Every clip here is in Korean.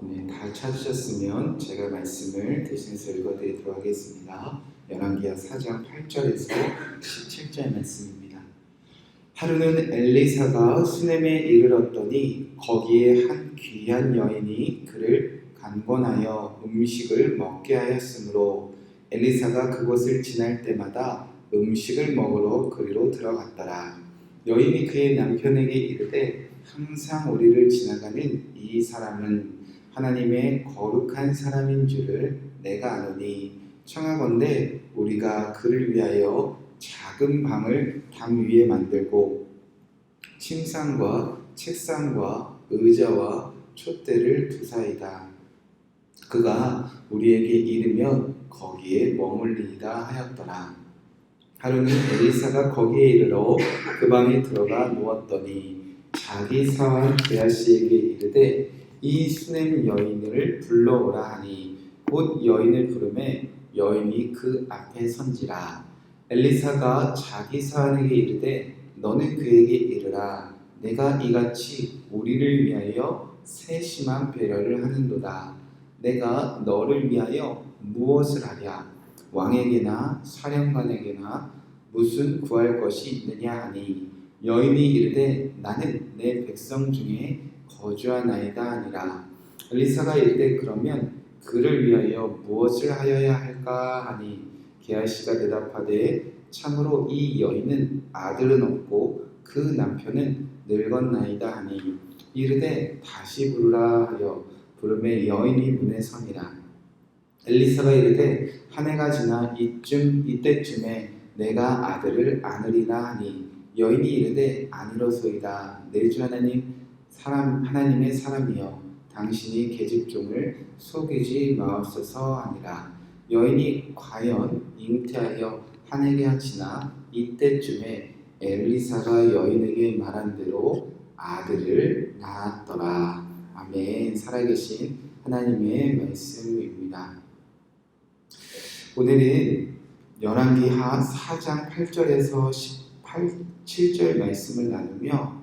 네, 다 찾으셨으면 제가 말씀을 대신해서 읽어드리도록 하겠습니다. 열왕기하 4장 8절에서 17절 말씀입니다. 하루는 엘리사가 수넴에 이르렀더니 거기에 한 귀한 여인이 그를 간권하여 음식을 먹게 하였으므로 엘리사가 그곳을 지날 때마다 음식을 먹으러 그리로 들어갔더라. 여인이 그의 남편에게 이르되 항상 우리를 지나가는 이 사람은 하나님의 거룩한 사람인 줄을 내가 아노니 청하건대 우리가 그를 위하여 작은 방을 담 위에 만들고 침상과 책상과 의자와 촛대를 두사이다. 그가 우리에게 이르면 거기에 머물리이다 하였더라. 하루는 엘리사가 거기에 이르러 그 방에 들어가 누웠더니 자기 사환 게하시에게 이르되 이 수넴 여인을 불러오라 하니 곧 여인을 부르매 여인이 그 앞에 선지라. 엘리사가 자기 사환에게 이르되 너는 그에게 이르라. 내가 이같이 우리를 위하여 세심한 배려를 하는도다. 내가 너를 위하여 무엇을 하랴? 왕에게나 사령관에게나 무슨 구할 것이 있느냐 하니 여인이 이르되 나는 내 백성 중에 거주하나이다 하니라. 엘리사가 이르되 그러면 그를 위하여 무엇을 하여야 할까 하니 게하시가 대답하되 참으로 이 여인은 아들은 없고 그 남편은 늙었나이다 하니 이르되 다시 부르라 하여 부르매 여인이 문에 서니라. 엘리사가 이르되 한 해가 지나 이때쯤에 내가 아들을 안으리라 하니 여인이 이르되 아니로소이다. 내 주 하나님의 사람이여 당신이 계집종을 속이지 마옵소서 하니라. 여인이 과연 잉태하여 한 해가 지나 이때쯤에 엘리사가 여인에게 말한 대로 아들을 낳았더라. 아멘. 살아계신 하나님의 말씀입니다. 오늘은 열왕기하 4장 8절에서 7절 말씀을 나누며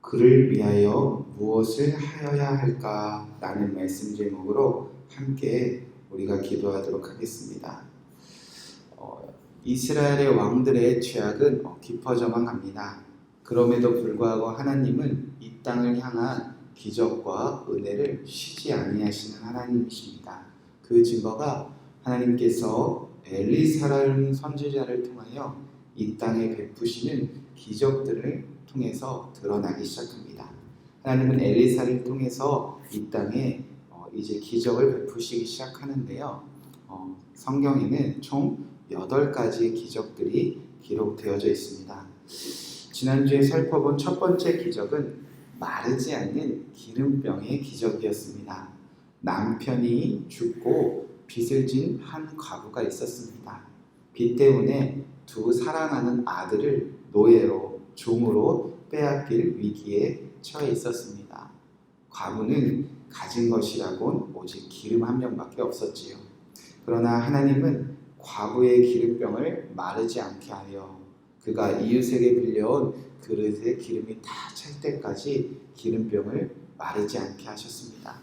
그를 위하여 무엇을 하여야 할까? 라는 말씀 제목으로 함께 우리가 기도하도록 하겠습니다. 이스라엘의 왕들의 죄악은 깊어져만 갑니다. 그럼에도 불구하고 하나님은 이 땅을 향한 기적과 은혜를 쉬지 아니하시는 하나님이십니다. 그 증거가 하나님께서 엘리사라는 선지자를 통하여 이 땅에 베푸시는 기적들을 통해서 드러나기 시작합니다. 하나님은 엘리사를 통해서 이 땅에 이제 기적을 베푸시기 시작하는데요. 성경에는 총 8가지의 기적들이 기록되어져 있습니다. 지난주에 살펴본 첫 번째 기적은 마르지 않는 기름병의 기적이었습니다. 남편이 죽고 빚을 진 한 과부가 있었습니다. 빚 때문에 두 사랑하는 아들을 노예로 종으로 빼앗길 위기에 처해 있었습니다. 과부는 가진 것이라곤 오직 기름 한 병밖에 없었지요. 그러나 하나님은 과부의 기름병을 마르지 않게 하여 그가 이웃에게 빌려온 그릇에 기름이 다 찰 때까지 기름병을 마르지 않게 하셨습니다.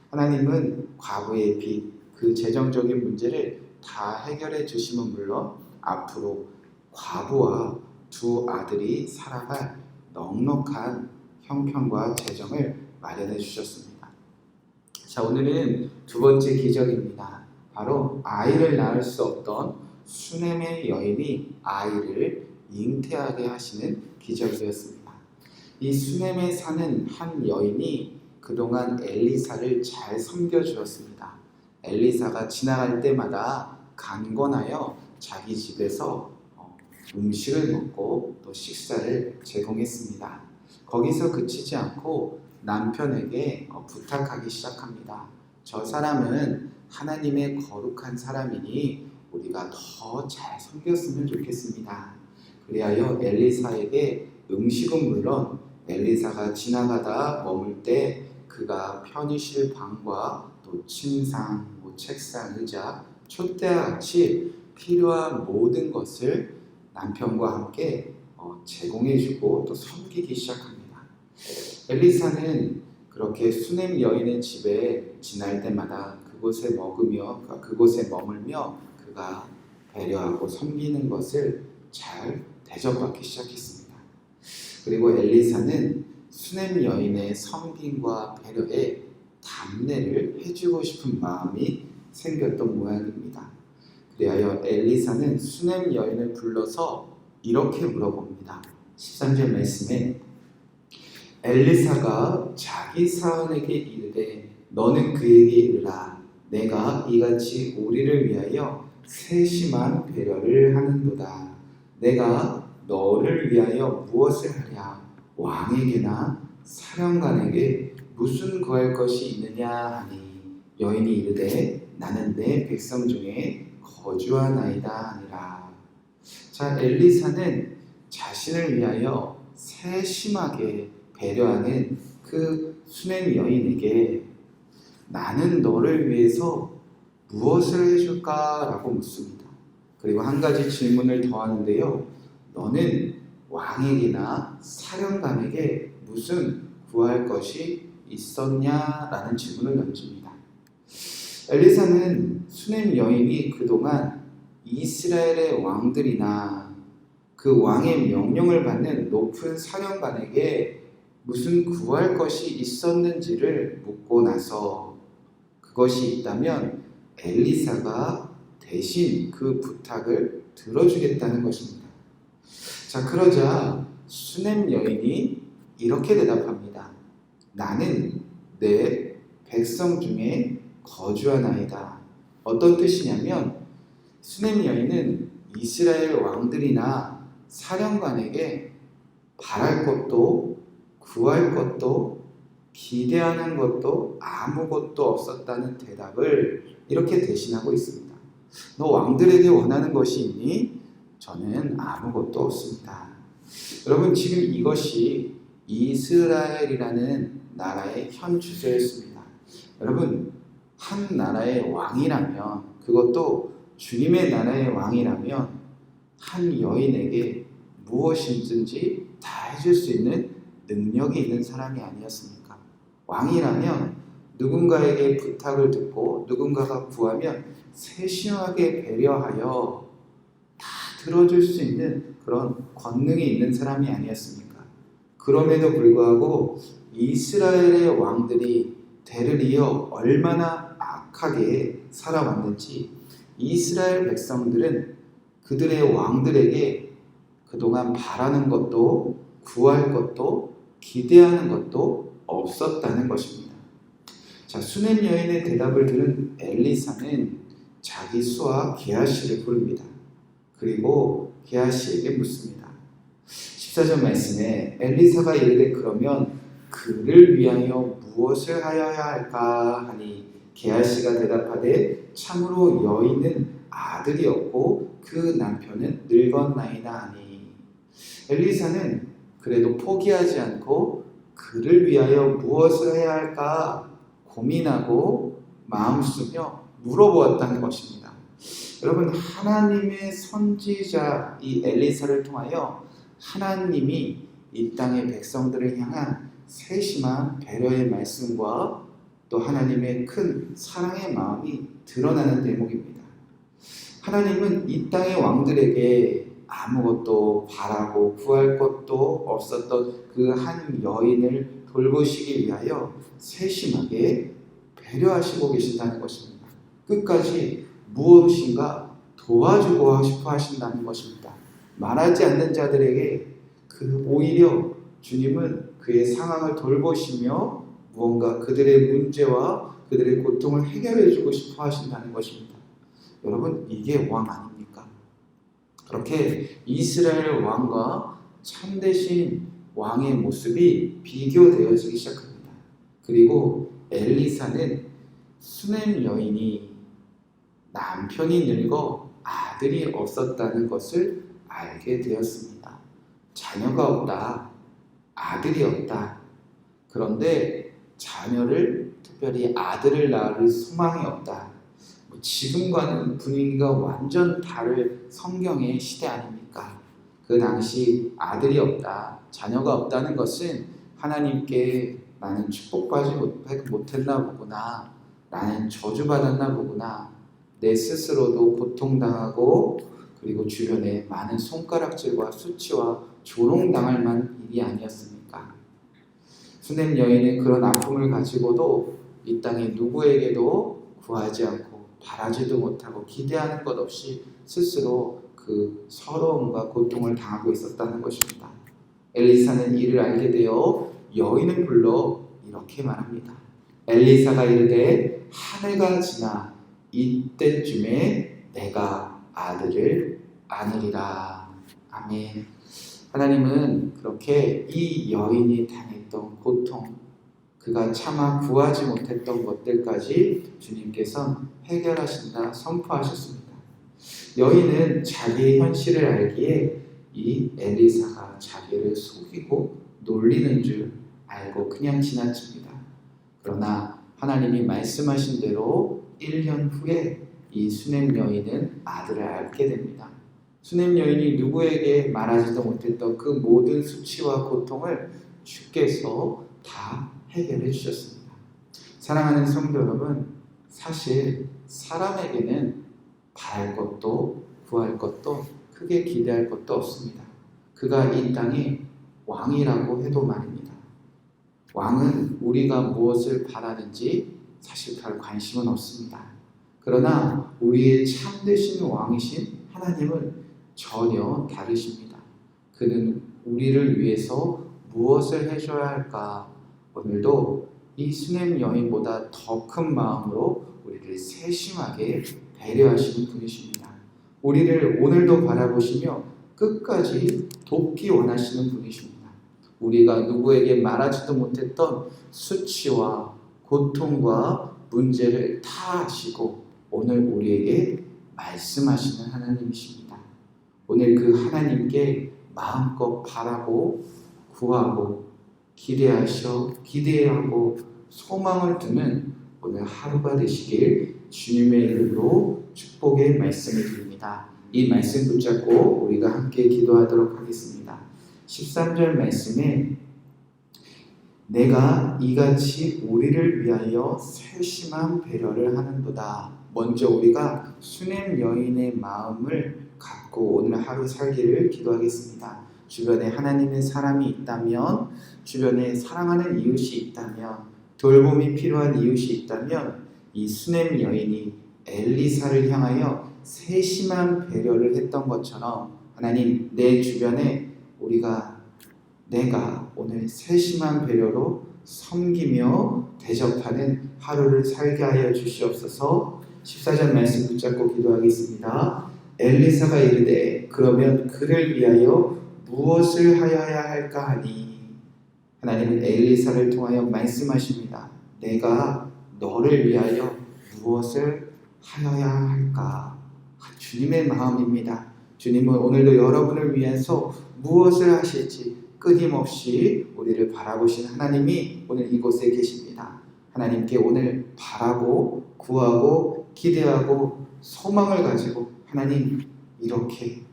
하나님은 과부의 빚, 그 재정적인 문제를 다 해결해 주심은 물론 앞으로 과부와 두 아들이 살아갈 넉넉한 형편과 재정을 마련해 주셨습니다. 자, 오늘은 두 번째 기적입니다. 바로 아이를 낳을 수 없던 수넴의 여인이 아이를 잉태하게 하시는 기적이었습니다. 이 수넴에 사는 한 여인이 그동안 엘리사를 잘 섬겨주었습니다. 엘리사가 지나갈 때마다 간권하여 자기 집에서 음식을 먹고 또 식사를 제공했습니다. 거기서 그치지 않고 남편에게 부탁하기 시작합니다. 저 사람은 하나님의 거룩한 사람이니 우리가 더 잘 섬겼으면 좋겠습니다. 그리하여 엘리사에게 음식은 물론 엘리사가 지나가다 머물 때 그가 편히 쉴 방과 또 침상, 책상, 의자, 촛대와 같이 필요한 모든 것을 남편과 함께 제공해주고 또 섬기기 시작합니다. 엘리사는 그렇게 수냄 여인의 집에 지날 때마다 그곳에 머물며 그가 배려하고 섬기는 것을 잘 대접받기 시작했습니다. 그리고 엘리사는 수냄 여인의 섬김과 배려에 답례를 해주고 싶은 마음이 생겼던 모양입니다. 그리하여 엘리사는 수냄 여인을 불러서 이렇게 물어봅니다. 13절 말씀에 엘리사가 자기 사원에게 이르되 너는 그에게 이르라 내가 이같이 우리를 위하여 세심한 배려를 하는도다. 내가 너를 위하여 무엇을 하랴? 왕에게나 사령관에게 무슨 구할 것이 있느냐 하니 여인이 이르되 나는 내 백성 중에 거주하나이다 하니라. 자, 엘리사는 자신을 위하여 세심하게 배려하는 그 수냄 여인에게 나는 너를 위해서 무엇을 해줄까? 라고 묻습니다. 그리고 한 가지 질문을 더 하는데요. 너는 왕에게나 사령관에게 무슨 구할 것이 있었냐? 라는 질문을 던집니다. 엘리사는 수냄 여인이 그동안 이스라엘의 왕들이나 그 왕의 명령을 받는 높은 사령관에게 무슨 구할 것이 있었는지를 묻고 나서 그것이 있다면 엘리사가 대신 그 부탁을 들어주겠다는 것입니다. 자, 그러자 수냄 여인이 이렇게 대답합니다. 나는 내 백성 중에 거주하나이다. 어떤 뜻이냐면 수냄 여인은 이스라엘 왕들이나 사령관에게 바랄 것도 구할 것도 기대하는 것도 아무것도 없었다는 대답을 이렇게 대신하고 있습니다. 너 왕들에게 원하는 것이 있니? 저는 아무것도 없습니다. 여러분, 지금 이것이 이스라엘이라는 나라의 현 주소였습니다. 여러분, 한 나라의 왕이라면, 그것도 주님의 나라의 왕이라면 한 여인에게 무엇이든지 다 해줄 수 있는 능력이 있는 사람이 아니었습니까? 왕이라면 누군가에게 부탁을 듣고 누군가가 구하면 세심하게 배려하여 다 들어줄 수 있는 그런 권능이 있는 사람이 아니었습니까? 그럼에도 불구하고 이스라엘의 왕들이 대를 이어 얼마나 악하게 살아왔는지 이스라엘 백성들은 그들의 왕들에게 그동안 바라는 것도 구할 것도 기대하는 것도 없었다는 것입니다. 자, 수냄 여인의 대답을 들은 엘리사는 자기 수하 게하시를 부릅니다. 그리고 게하시에게 묻습니다. 14절 말씀에 엘리사가 이르되 그러면 그를 위하여 무엇을 하여야 할까 하니 게하시가 대답하되 참으로 여인은 아들이 없고 그 남편은 늙었나이다 하니 엘리사는 그래도 포기하지 않고 그를 위하여 무엇을 해야 할까 고민하고 마음 쓰며 물어보았다는 것입니다. 여러분, 하나님의 선지자 이 엘리사를 통하여 하나님이 이 땅의 백성들을 향한 세심한 배려의 말씀과 또 하나님의 큰 사랑의 마음이 드러나는 대목입니다. 하나님은 이 땅의 왕들에게 아무것도 바라고 구할 것도 없었던 그 한 여인을 돌보시기 위하여 세심하게 배려하시고 계신다는 것입니다. 끝까지 무엇인가 도와주고 싶어 하신다는 것입니다. 말하지 않는 자들에게 오히려 주님은 그의 상황을 돌보시며 무언가 그들의 문제와 그들의 고통을 해결해 주고 싶어 하신다는 것입니다. 여러분, 이게 왕 아닙니까? 그렇게 이스라엘 왕과 참되신 왕의 모습이 비교되어지기 시작합니다. 그리고 엘리사는 수냄 여인이 남편이 늙어 아들이 없었다는 것을 알게 되었습니다. 자녀가 없다, 아들이 없다. 그런데 자녀를, 특별히 아들을 낳을 소망이 없다. 지금과는 분위기가 완전 다를 성경의 시대 아닙니까? 그 당시 아들이 없다, 자녀가 없다는 것은 하나님께 나는 축복받지 못했나 보구나. 나는 저주받았나 보구나. 내 스스로도 고통당하고 그리고 주변에 많은 손가락질과 수치와 조롱당할 만한 일이 아니었습니까? 수냄 여인은 그런 아픔을 가지고도 이 땅에 누구에게도 구하지 않고 바라지도 못하고 기대하는 것 없이 스스로 그 서러움과 고통을 당하고 있었다는 것입니다. 엘리사는 이를 알게 되어 여인을 불러 이렇게 말합니다. 엘리사가 이르되 한 해가 지나 이때쯤에 내가 아들을 안으리라. 아멘. 하나님은 그렇게 이 여인이 당했던 고통, 그가 차마 구하지 못했던 것들까지 주님께서 해결하신다 선포하셨습니다. 여인은 자기의 현실을 알기에 이 엘리사가 자기를 속이고 놀리는 줄 알고 그냥 지나칩니다. 그러나 하나님이 말씀하신 대로 1년 후에 이 수냄 여인은 아들을 낳게 됩니다. 수냄 여인이 누구에게 말하지도 못했던 그 모든 수치와 고통을 주께서 다 해결해 주셨습니다. 사랑하는 성도 여러분, 사실 사람에게는 바랄 것도 구할 것도 크게 기대할 것도 없습니다. 그가 이 땅의 왕이라고 해도 말입니다. 왕은 우리가 무엇을 바라는지 사실 별 관심은 없습니다. 그러나 우리의 참되신 왕이신 하나님은 전혀 다르십니다. 그는 우리를 위해서 무엇을 해줘야 할까? 오늘도 이 수냄 여인보다 더 큰 마음으로 우리를 세심하게 배려하시는 분이십니다. 우리를 오늘도 바라보시며 끝까지 돕기 원하시는 분이십니다. 우리가 누구에게 말하지도 못했던 수치와 고통과 문제를 다 아시고 오늘 우리에게 말씀하시는 하나님이십니다. 오늘 그 하나님께 마음껏 바라고 구하고 기대하고 소망을 두는 오늘 하루가 되시길 주님의 이름으로 축복의 말씀을 드립니다. 이 말씀 붙잡고 우리가 함께 기도하도록 하겠습니다. 13절 말씀에 내가 이같이 우리를 위하여 세심한 배려를 하는도다. 먼저 우리가 수냄 여인의 마음을 갖고 오늘 하루 살기를 기도하겠습니다. 주변에 하나님의 사람이 있다면, 주변에 사랑하는 이웃이 있다면, 돌봄이 필요한 이웃이 있다면 이 수냄 여인이 엘리사를 향하여 세심한 배려를 했던 것처럼 하나님, 내 주변에 내가 오늘 세심한 배려로 섬기며 대접하는 하루를 살게 하여 주시옵소서. 14절 말씀 붙잡고 기도하겠습니다. 엘리사가 이르되 그러면 그를 위하여 무엇을 하여야 할까 하니, 하나님은 엘리사를 통하여 말씀하십니다. 내가 너를 위하여 무엇을 하여야 할까? 주님의 마음입니다. 주님은 오늘도 여러분을 위해서 무엇을 하실지 끊임없이 우리를 바라보신 하나님이 오늘 이곳에 계십니다. 하나님께 오늘 바라고 구하고 기대하고 소망을 가지고 하나님 이렇게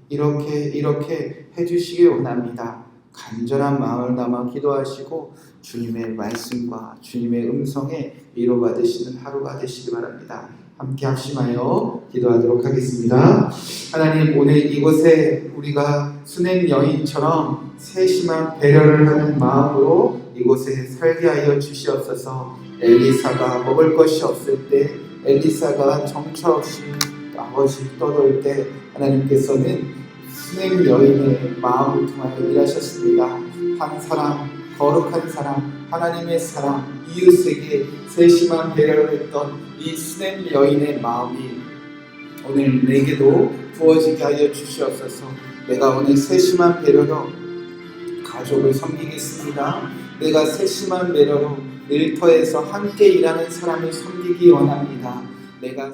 해주시길 원합니다. 간절한 마음을 담아 기도하시고 주님의 말씀과 주님의 음성에 위로받으시는 하루가 되시기 바랍니다. 함께 합심하여 기도하도록 하겠습니다. 하나님, 오늘 이곳에 우리가 수냄 여인처럼 세심한 배려를 하는 마음으로 이곳에 살게 하여 주시옵소서. 엘리사가 먹을 것이 없을 때, 엘리사가 정처 없이 아버지 떠돌 때 하나님께서는 수냄 여인의 마음을 통하여 일하셨습니다. 한 사람, 거룩한 사람, 하나님의 사람, 이웃에게 세심한 배려를 했던 이 수냄 여인의 마음이 오늘 내게도 부어지게 하여 주시옵소서. 내가 오늘 세심한 배려로 가족을 섬기겠습니다. 내가 세심한 배려로 일터에서 함께 일하는 사람을 섬기기 원합니다. 내가